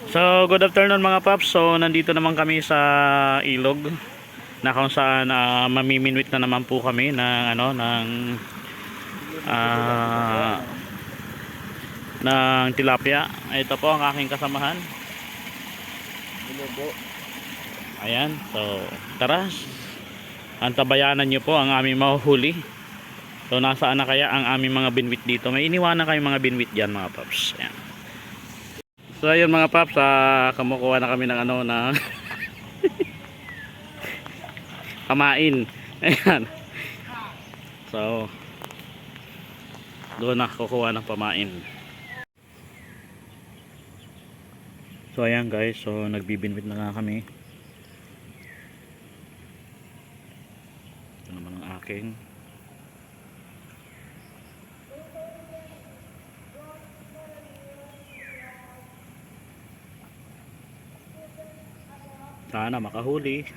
So, good afternoon mga paps. So, nandito naman kami sa ilog na kung saan mamiminwit na naman po kami ng ah, ng tilapia. Ito po ang aking kasamahan. Ayan. So, tara. Antabayanan niyo po ang aming mahuhuli. So, nasaan na kaya ang aming mga binwit dito? May iniwanan kayong mga binwit diyan mga paps. Ayan. So, ayun mga paps, kumukuha na kami ng ng kamain. Ayan. So, doon na kukuha ng pamain. So, ayan guys. So, nagbibinwit na nga kami. Ito naman ang aking. Sana makahuli.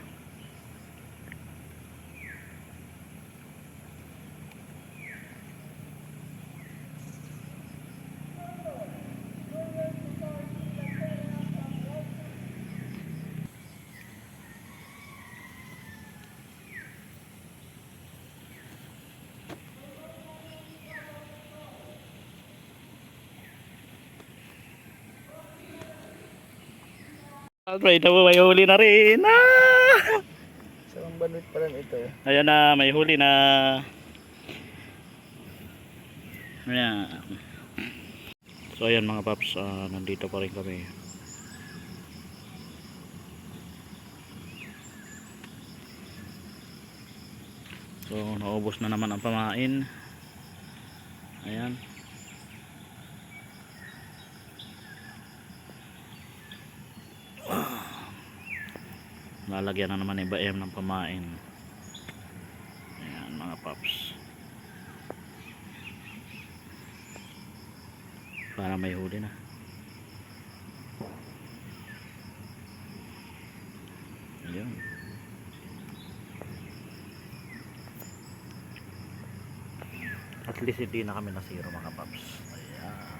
Ito may huli na rin. So, ang banwit pa rin ito. Ayan na, may huli na. Ayan. So ayan mga paps, nandito pa rin kami. So naubos na naman ang pamain. Ayan. Lalagyan na naman ni Baem ng pamain. Ayan mga paps. Para may huli na. Ayan. At least hindi na kami nasiro mga paps. Ayan.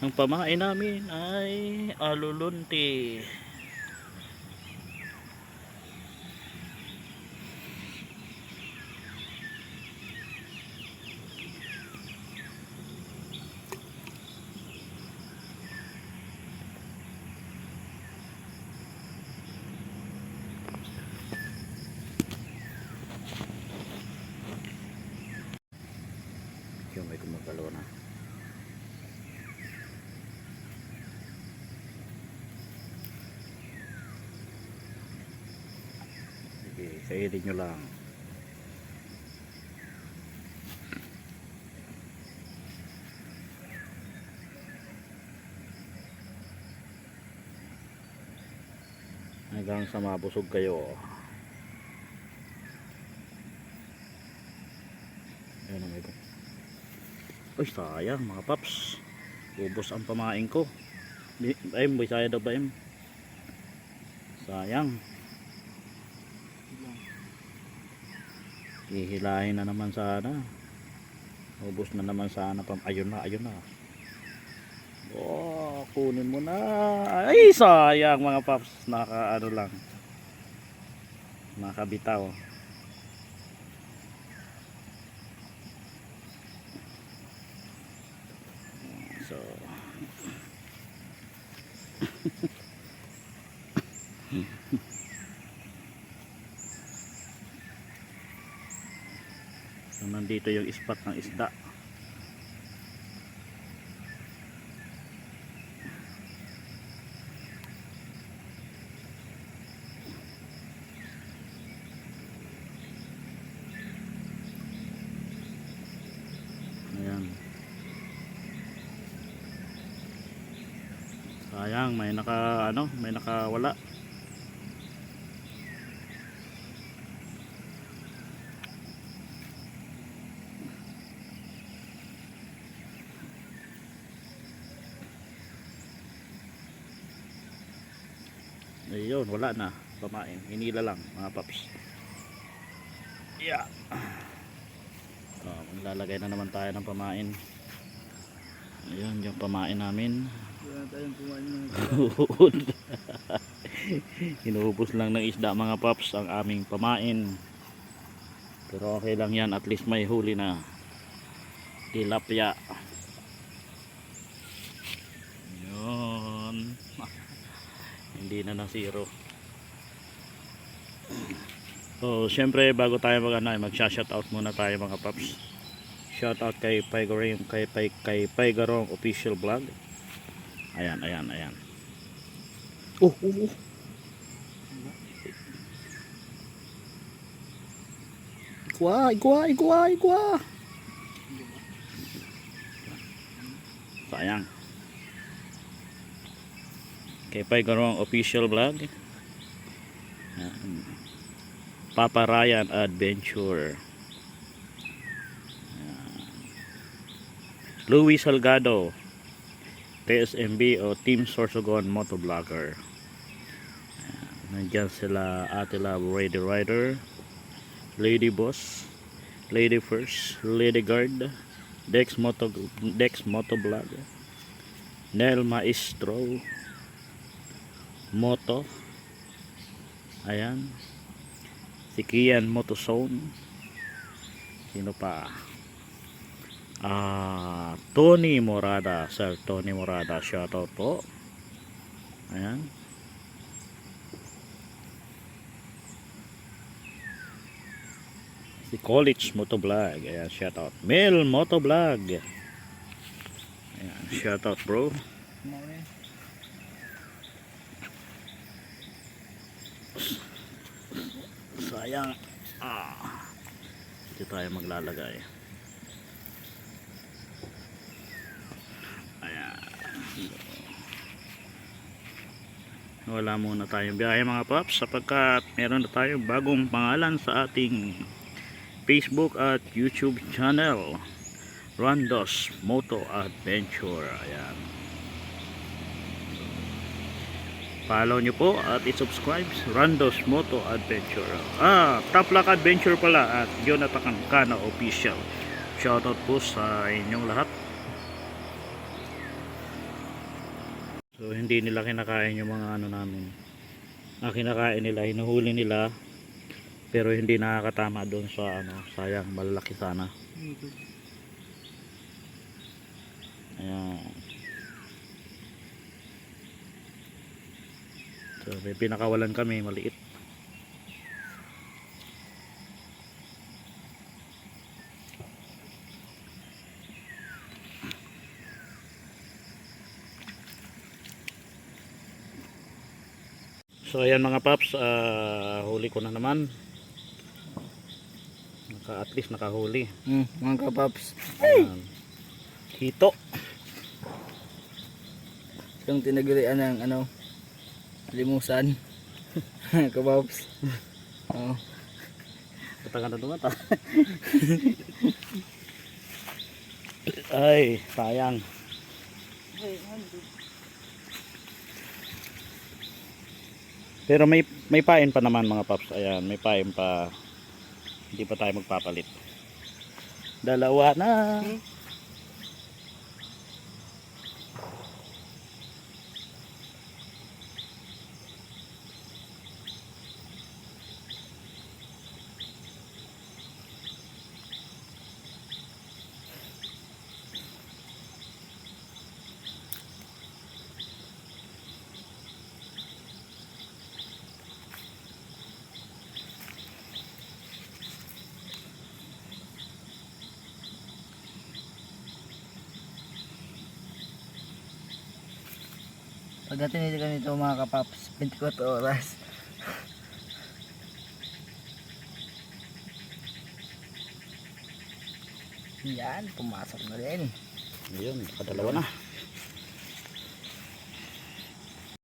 Ang pamain namin ay alulunti. Yung may kumagalo na. Sige, kainin nyo lang. Hanggang sa mabusog kayo. Ayan ang ito. Uy, sayang mga paps. Ubos ang pamain ko. Baem, boy, sayang daw Baem. Sayang. Hihilahin na naman sana. Ubos na naman sana. Ayun na, ayun na. Oh, kunin mo na. Ay, sayang mga paps. Naka lang. Nakabitaw. So So, nandito yung spot ng isda. Ayan. Sayang, may may nakawala. Ayun, wala na. Pamain. Hinila lang mga paps. Yeah. Maglalagay na naman tayo ng pamain. Ayun, yung pamain namin. Wala na tayong kumain ng Inuubos lang ng isda mga paps ang aming pamain. Pero okay lang yan, at least may huli na tilapia. Yun. Hindi na nasiro. So syempre bago tayo mag-shoutout muna tayo mga paps. Shoutout kay Paigarong official vlog. Ayan. Oh. Igwa. Sayang. Kay Paigarong official vlog. Papa Ryan Adventure. Louis Salgado, TSMB o Team Sorsogon Motovlogger. Nandiyan sila Ate Love Ready Rider, Lady Boss, Lady First, Lady Guard, Dex Motovlog, Nel Maestro, Moto. Ayan. Si Kian Motozone. Sino pa? Tony Morada, Sir Tony Morada, shoutout po. Ayan. Si College Motovlog, ayan, shoutout. Mel Motovlog, ayan, shoutout bro. Sayang. Dito tayo maglalagay. Wala muna tayong biyahe mga paps sapagkat meron na tayong bagong pangalan sa ating Facebook at YouTube channel, Randos Moto Adventure. Ayan, follow nyo po at i-subscribe Randos Moto Adventure. Top Lock Adventure pala at Jonathan Cano Official. Shoutout po sa inyong lahat. So hindi nila kinakain yung mga ano namin. Kinakain nila, hinuhuli nila, pero hindi nakakatama doon sa ano, sayang, malalaki sana. Ayan. So may pinakawalan kami, maliit. So ayan mga paps, huli ko na naman. At least nakahuli. Mga kapaps. Hito. Yung tinagurian ng ano, limusan. Kapaps. Oo. Katagan na dumata. Ay, sayang. Pero may pain pa naman mga paps. Ayan, may pain pa. Hindi pa tayo magpapalit. Dalawa na. Pagdating nito ganito mga kapaps, 24 oras. Yan, pumasok na rin. Ayun, kadalawa na.